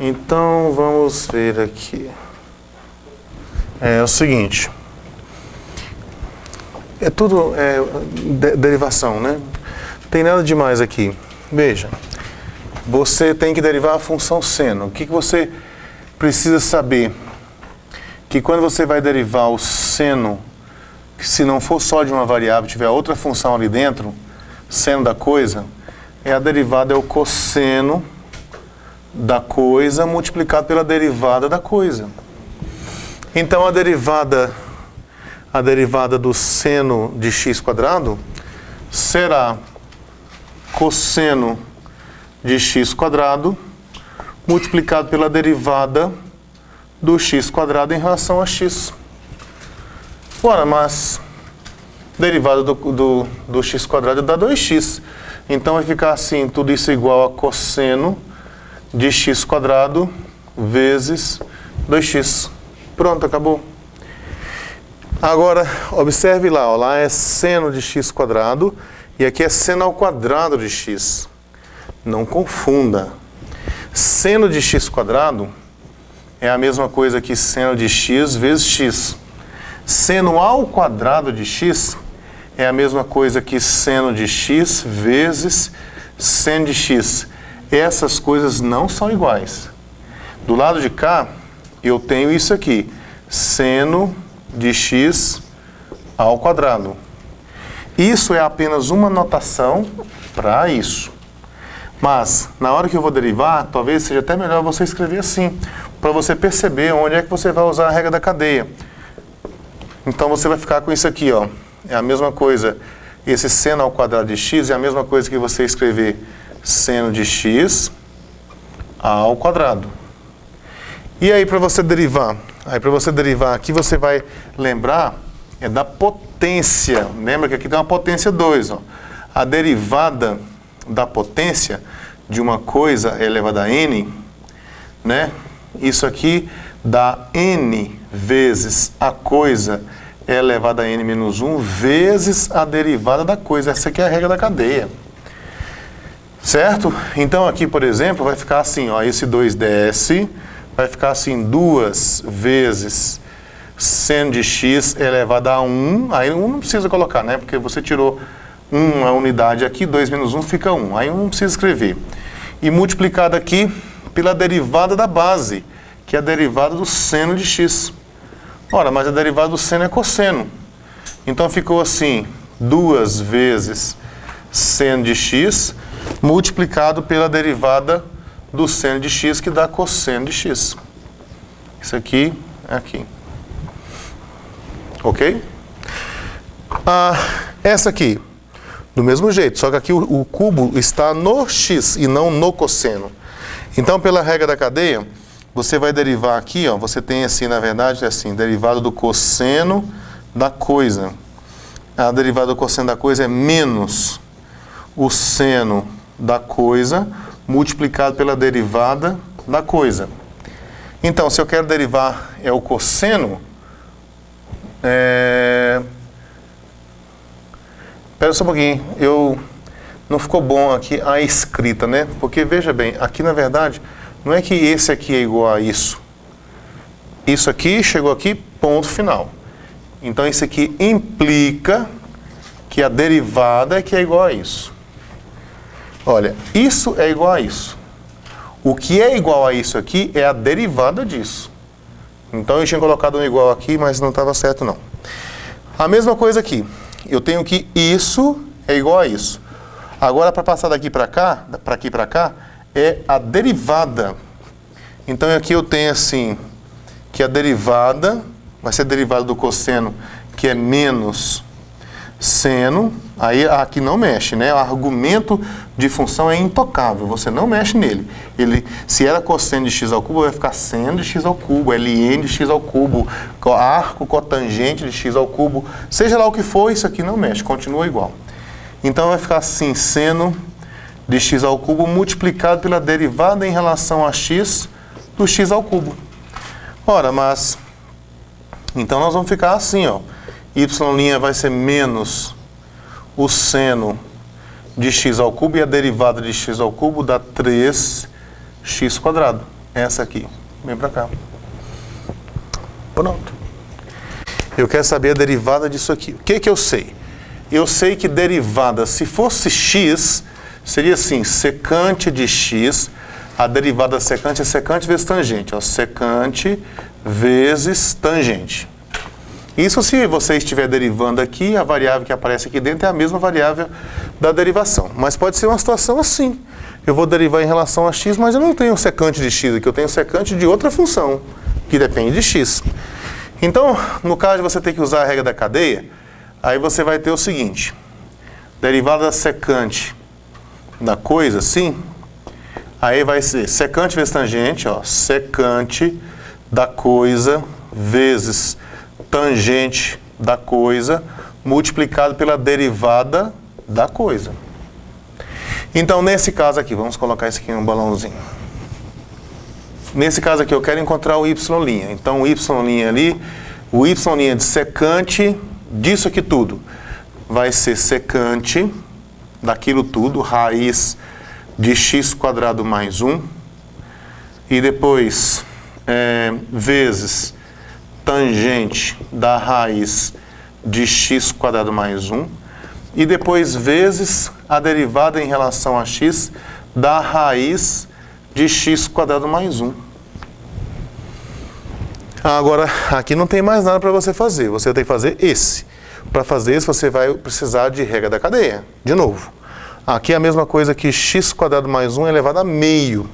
Então, vamos ver aqui. É o seguinte. É tudo derivação, né? Não tem nada demais aqui. Veja. Você tem que derivar a função seno. O que você precisa saber? Que quando você vai derivar o seno, se não for só de uma variável, tiver outra função ali dentro, seno da coisa, a derivada é o cosseno da coisa multiplicado pela derivada da coisa. Então a derivada do seno de x quadrado será cosseno de x quadrado multiplicado pela derivada do x quadrado em relação a x. Ora, mas derivada do x quadrado dá 2x. Então vai ficar assim, tudo isso igual a cosseno de x quadrado vezes 2x. Pronto, acabou. Agora, observe lá, ó, lá é seno de x quadrado e aqui é seno ao quadrado de x. Não confunda. Seno de x quadrado é a mesma coisa que seno de x vezes x. Seno ao quadrado de x é a mesma coisa que seno de x vezes seno de x. Essas coisas não são iguais. Do lado de cá, eu tenho isso aqui. Seno de x ao quadrado. Isso é apenas uma notação para isso. Mas, na hora que eu vou derivar, talvez seja até melhor você escrever assim, para você perceber onde é que você vai usar a regra da cadeia. Então você vai ficar com isso aqui, ó. É a mesma coisa, esse seno ao quadrado de x é a mesma coisa que você escrever seno de x ao quadrado. E aí para você derivar? Aí para você derivar aqui você vai lembrar da potência. Lembra que aqui tem uma potência 2, ó. A derivada da potência de uma coisa elevada a n, né? Isso aqui dá n vezes a coisa elevada a n menos 1 vezes a derivada da coisa. Essa aqui é a regra da cadeia. Certo? Então aqui, por exemplo, vai ficar assim, ó, esse 2 desce, vai ficar assim 2 vezes seno de x elevado a 1. Aí 1 não precisa colocar, né? Porque você tirou uma unidade aqui, 2 menos 1 fica 1. Aí 1 não precisa escrever. E multiplicado aqui pela derivada da base, que é a derivada do seno de x. Ora, mas a derivada do seno é cosseno. Então ficou assim, 2 vezes seno de x multiplicado pela derivada do seno de x, que dá cosseno de x. Isso aqui é aqui. Ok? Essa aqui, do mesmo jeito, só que aqui o cubo está no x e não no cosseno. Então, pela regra da cadeia, você vai derivar aqui, ó, você tem assim, na verdade, é assim, derivada do cosseno da coisa. A derivada do cosseno da coisa é menos o seno da coisa multiplicado pela derivada da coisa. Então, se eu quero derivar o cosseno, espera só um pouquinho, não ficou bom aqui a escrita, né? Porque, veja bem, aqui na verdade, não é que esse aqui é igual a isso. Isso aqui chegou aqui, ponto final. Então, isso aqui implica que a derivada é que é igual a isso. Olha, isso é igual a isso. O que é igual a isso aqui é a derivada disso. Então, eu tinha colocado um igual aqui, mas não estava certo, não. A mesma coisa aqui. Eu tenho que isso é igual a isso. Agora, para passar daqui para cá, para aqui para cá, é a derivada. Então, aqui eu tenho assim, que a derivada vai ser a derivada do cosseno, que é menos seno. Aí aqui não mexe, né? O argumento de função é intocável, você não mexe nele. Se era cosseno de x ao cubo, vai ficar seno de x ao cubo, ln de x ao cubo, arco cotangente de x ao cubo, seja lá o que for, isso aqui não mexe, continua igual. Então vai ficar assim, seno de x ao cubo multiplicado pela derivada em relação a x do x ao cubo. Ora, mas então nós vamos ficar assim, ó. Y' vai ser menos o seno de x ao cubo e a derivada de x ao cubo dá 3x². essa aqui. Vem para cá. Pronto. Eu quero saber a derivada disso aqui. O que que eu sei? Eu sei que derivada, se fosse x, seria assim, secante de x, a derivada secante é secante vezes tangente. Ó, secante vezes tangente. Isso se você estiver derivando aqui, a variável que aparece aqui dentro é a mesma variável da derivação. Mas pode ser uma situação assim. Eu vou derivar em relação a x, mas eu não tenho secante de x aqui, eu tenho secante de outra função, que depende de x. Então, no caso de você ter que usar a regra da cadeia, aí você vai ter o seguinte, derivada secante da coisa, sim, aí vai ser secante vezes tangente, ó, secante da coisa vezes tangente da coisa, multiplicado pela derivada da coisa. Então, nesse caso aqui, vamos colocar isso aqui em um balãozinho. Nesse caso aqui, eu quero encontrar o y'. Então, o y' ali, o y' de secante disso aqui tudo, vai ser secante daquilo tudo, raiz de x² mais 1, e depois vezes tangente da raiz de x² mais 1, e depois vezes a derivada em relação a x da raiz de x² mais 1. Agora, aqui não tem mais nada para você fazer. Você tem que fazer esse. Para fazer isso, você vai precisar de regra da cadeia. De novo. Aqui é a mesma coisa que x² mais 1 elevado a meio.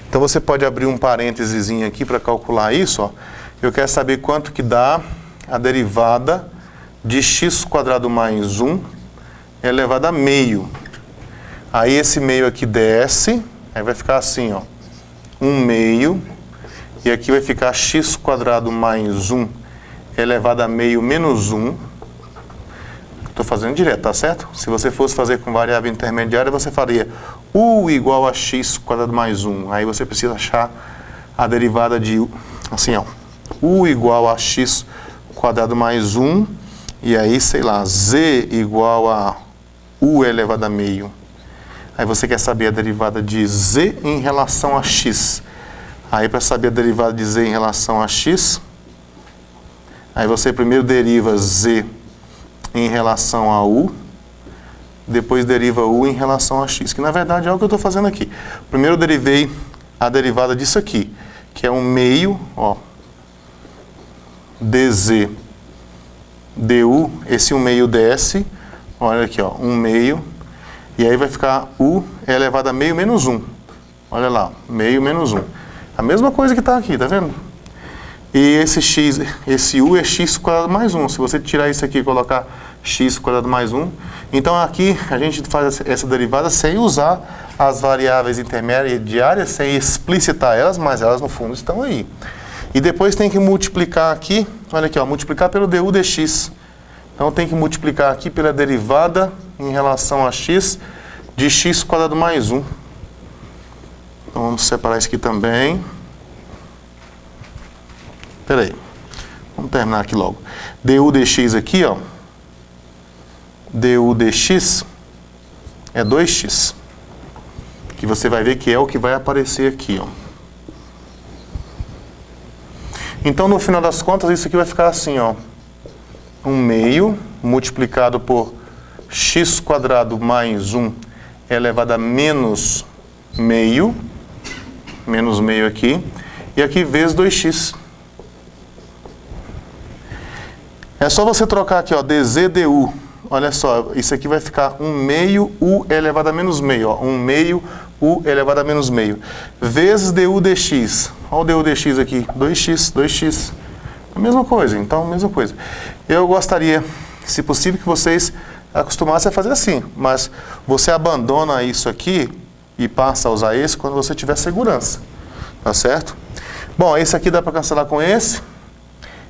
Então, você pode abrir um parênteses aqui para calcular isso. Ó. Eu quero saber quanto que dá a derivada de x² mais 1 elevado a meio. Aí, esse meio aqui desce. Aí vai ficar assim, ó. 1 meio. E aqui vai ficar x² mais 1 elevado a meio menos 1. Estou fazendo direto, tá certo? Se você fosse fazer com variável intermediária, você faria u igual a x² mais 1. Aí você precisa achar a derivada de u, assim, ó. U igual a x² mais 1. E aí, sei lá, z igual a u elevado a meio. Aí você quer saber a derivada de z em relação a x. Aí, para saber a derivada de z em relação a x, aí você primeiro deriva z em relação a u, depois deriva u em relação a x, que na verdade é o que eu estou fazendo aqui. Primeiro eu derivei a derivada disso aqui, que é 1 meio, ó, dz du, esse 1 meio desce, olha aqui, ó, 1 meio, e aí vai ficar u elevado a meio menos 1. Olha lá, meio menos 1. A mesma coisa que está aqui, tá vendo? E esse x, esse u é x² mais 1. Se você tirar isso aqui e colocar x² mais 1, então aqui a gente faz essa derivada sem usar as variáveis intermediárias, sem explicitar elas, mas elas no fundo estão aí. E depois tem que multiplicar aqui, olha aqui, ó, multiplicar pelo du dx. Então tem que multiplicar aqui pela derivada em relação a x de x² mais 1. Então vamos separar isso aqui também. Espera aí. Vamos terminar aqui logo. Du dx aqui, ó. Du dx é 2x. Que você vai ver que é o que vai aparecer aqui, ó. Então, no final das contas, isso aqui vai ficar assim, ó. 1 meio multiplicado por x² mais 1 elevado a menos meio. Menos meio aqui. E aqui vezes 2x. É só você trocar aqui, ó, dz du. Olha só, isso aqui vai ficar 1 meio u elevado a menos meio, ó. 1 meio u elevado a menos meio. Vezes du dx. Olha o du dx aqui, 2x, 2x. A mesma coisa, então, a mesma coisa. Eu gostaria, se possível, que vocês acostumassem a fazer assim. Mas você abandona isso aqui e passa a usar esse quando você tiver segurança. Tá certo? Bom, esse aqui dá para cancelar com esse.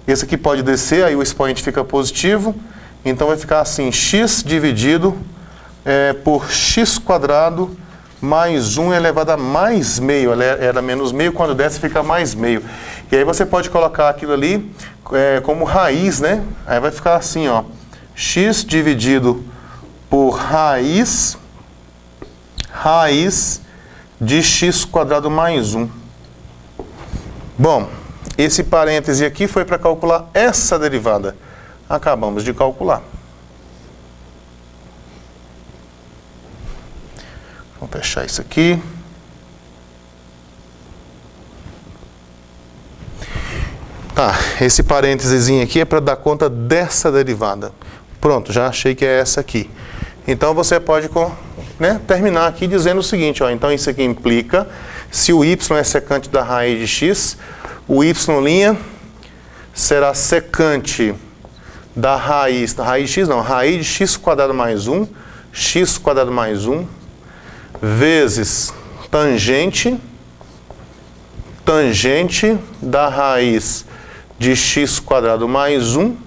Esse aqui pode descer, aí o expoente fica positivo. Então vai ficar assim, x dividido por x² mais 1 elevado a mais meio. Ela era menos meio, quando desce fica mais meio. E aí você pode colocar aquilo ali como raiz, né? Aí vai ficar assim, ó. X dividido por raiz de x² mais 1. Bom, esse parêntese aqui foi para calcular essa derivada. Acabamos de calcular. Vamos fechar isso aqui. Tá, esse parênteses aqui é para dar conta dessa derivada. Pronto, já achei que é essa aqui. Então você pode terminar aqui dizendo o seguinte, ó, então isso aqui implica, se o y é secante da raiz de x, o y' será secante da raiz de x, não, raiz de x quadrado mais 1, x quadrado mais 1, vezes tangente da raiz de x quadrado mais 1,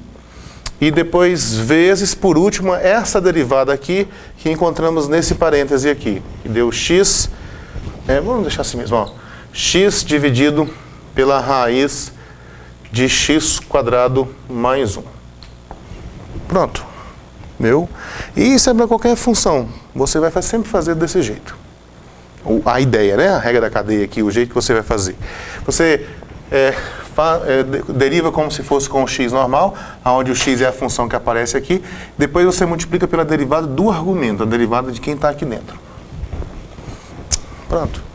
e depois vezes, por último, essa derivada aqui que encontramos nesse parêntese aqui, que deu x, vamos deixar assim mesmo, ó, x dividido pela raiz de x quadrado mais 1. Pronto. E isso é para qualquer função. Você vai sempre fazer desse jeito. A ideia, né? A regra da cadeia aqui, o jeito que você vai fazer. Você deriva como se fosse com o x normal, onde o x é a função que aparece aqui. Depois você multiplica pela derivada do argumento, a derivada de quem está aqui dentro. Pronto.